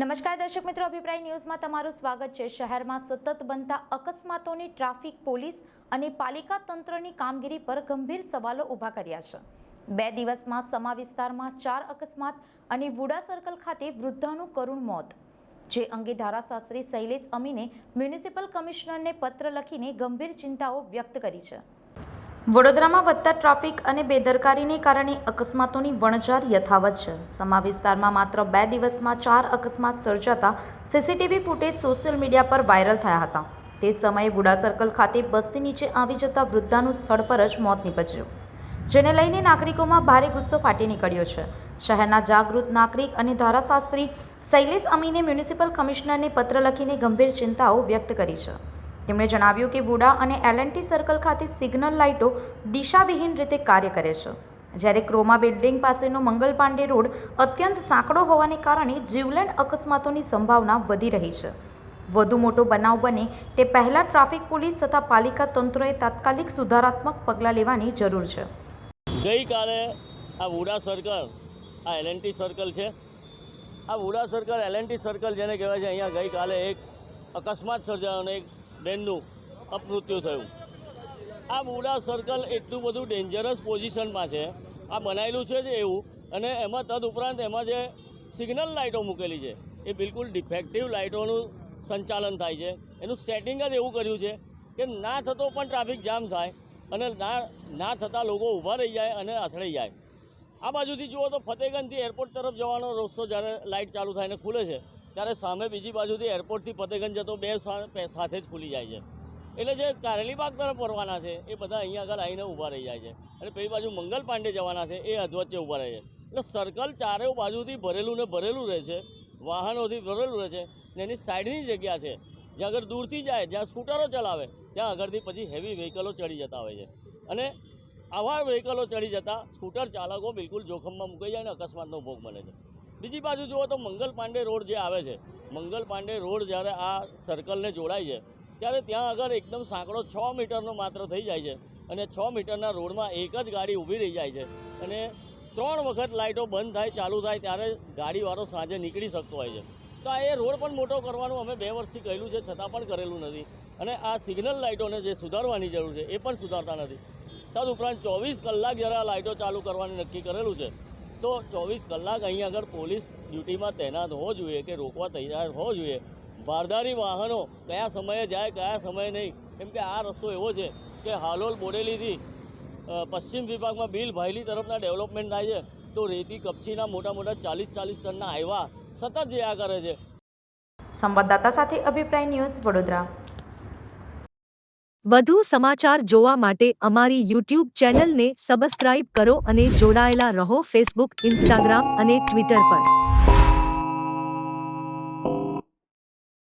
નમસ્કાર દર્શક મિત્રો, અભિપ્રાય ન્યૂઝમાં તમારું સ્વાગત છે। શહેરમાં સતત બનતા અકસ્માતોની ટ્રાફિક પોલીસ અને પાલિકા તંત્રની કામગીરી પર ગંભીર સવાલો ઊભા કર્યા છે। 2 દિવસમાં સમા વિસ્તારમાં 4 અકસ્માત અને વુડા સર્કલ ખાતે વૃદ્ધાનું કરુણ મોત, જે અંગે ધારાશાસ્ત્રી શૈલેષ અમીને મ્યુનિસિપલ કમિશનરને પત્ર લખીને ગંભીર ચિંતાઓ વ્યક્ત કરી છે। વડોદરામાં વધતા ટ્રાફિક અને બેદરકારીને કારણે અકસ્માતોની વણઝાર યથાવત છે। સમા વિસ્તારમાં માત્ર 2 દિવસમાં 4 અકસ્માત સર્જાતા સીસીટીવી ફૂટેજ સોશિયલ મીડિયા પર વાયરલ થયા હતા। તે સમયે વુડા સર્કલ ખાતે બસથી નીચે આવી જતા વૃદ્ધાનું સ્થળ પર જ મોત નીપજ્યું, જેને લઈને નાગરિકોમાં ભારે ગુસ્સો ફાટી નીકળ્યો છે। શહેરના જાગૃત નાગરિક અને ધારાશાસ્ત્રી શૈલેષ અમીને મ્યુનિસિપલ કમિશનરને પત્ર લખીને ગંભીર ચિંતાઓ વ્યક્ત કરી છે। તેમણે જણાવ્યું કે વુડા અને એલએનટી સર્કલ ખાતે સિગ્નલ લાઇટો દિશાવિહીન રીતે કાર્ય કરે છે, જ્યારે ક્રોમા બિલ્ડિંગ પાસેનો મંગલ પાંડે રોડ અત્યંત સાંકડો હોવાને કારણે જીવલેણ અકસ્માતોની સંભાવના વધી રહી છે। વધુ મોટો બનાવ બને તે પહેલાં ટ્રાફિક પોલીસ તથા પાલિકા તંત્રએ તાત્કાલિક સુધારાત્મક પગલાં લેવાની જરૂર છે। ગઈકાલે આ વુડા સર્કલ, આ એલએનટી સર્કલ છે, આ વુડા સર્કલ એલએનટી સર્કલ જેને કહેવાય છે, અહીંયા ગઈકાલે એક અકસ્માત સર્જાયો અને એક બેનનું અપમૃત્યુ થયું। આ વુડા સર્કલ એટલું બધું ડેન્જરસ પોઝિશનમાં છે, આ બનાવેલું છે જ એવું, અને એમાં તદુપરાંત એમાં જે સિગ્નલ લાઇટો મૂકેલી છે એ બિલકુલ ડિફેક્ટિવ લાઇટોનું સંચાલન થાય છે। એનું સેટિંગ જ એવું કર્યું છે કે ના થતો પણ ટ્રાફિક જામ થાય અને ના થતાં લોકો ઊભા રહી જાય અને અથડાઈ જાય। આ બાજુથી જુઓ તો ફતેગંજથી એરપોર્ટ તરફ જવાનો રસ્તો જ્યારે લાઇટ ચાલુ થાય ને ખુલે છે, ત્યારે સામે બીજી બાજુથી એરપોર્ટથી ફતેગંજ જતો બે સાથે જ ખુલી જાય છે। એટલે જે કારેલીબાગ તરફ ફરવાના છે એ બધા અહીંયા આગળ આવીને ઊભા રહી જાય છે, અને પેલી બાજુ મંગલ પાંડે જવાના છે એ અધવચ્ચે ઊભા રહે છે। એટલે સર્કલ ચારેય બાજુથી ભરેલું ને ભરેલું રહે છે, વાહનોથી ભરેલું રહે છે, ને એની સાઈડની જગ્યા છે જ્યાં આગળ દૂરથી જાય, જ્યાં સ્કૂટરો ચલાવે ત્યાં આગળથી પછી હેવી વ્હીકલો ચડી જતા હોય છે, અને આવા વ્હીકલો ચડી જતાં સ્કૂટર ચાલકો બિલકુલ જોખમમાં મુકાઈ જાય ને અકસ્માતનો ભોગ બને છે। બીજી બાજુ જુઓ તો મંગલ પાંડે રોડ જે આવે છે, મંગલ પાંડે રોડ જ્યારે આ સર્કલને જોડાય છે ત્યારે ત્યાં આગળ એકદમ સાંકડો 6 મીટરનો માત્ર થઈ જાય છે, અને 6 મીટરના રોડમાં એક જ ગાડી ઊભી રહી જાય છે, અને 3 વખત લાઇટો બંધ થાય ચાલુ થાય ત્યારે ગાડીવાળો સાંજે નીકળી શકતો હોય છે। તો આ એ રોડ પણ મોટો કરવાનું અમે 2 વર્ષથી કહેલું છે, છતાં પણ કરેલું નથી, અને આ સિગ્નલ લાઇટોને જે સુધારવાની જરૂર છે એ પણ સુધારતા નથી। તદુપરાંત 24 કલાક જ્યારે આ લાઇટો ચાલુ કરવાનું નક્કી કરેલું છે, તો 24 કલાક અહીં આગળ પોલીસ ડ્યુટીમાં તૈનાત હોવો જોઈએ કે રોકવા તૈયાર હોવો જોઈએ। ભારદારી વાહનો કયા સમયે જાય કયા સમયે નહીં, કેમ કે આ રસ્તો એવો છે કે હાલોલ બોડેલીથી પશ્ચિમ વિભાગમાં બિલ ભાયલી તરફના ડેવલપમેન્ટ થાય છે, તો રેતી કપચીના મોટા મોટા 40 ટનના હાઈવા સતત જયા કરે છે। સંવાદદાતા સાથે અભિપ્રાય ન્યૂઝ, વડોદરા। વધુ સમાચાર જોવા માટે અમારી યુટ્યુબ ચેનલને સબસ્ક્રાઇબ કરો અને જોડાયેલા રહો ફેસબુક, ઇન્સ્ટાગ્રામ અને ટ્વિટર પર।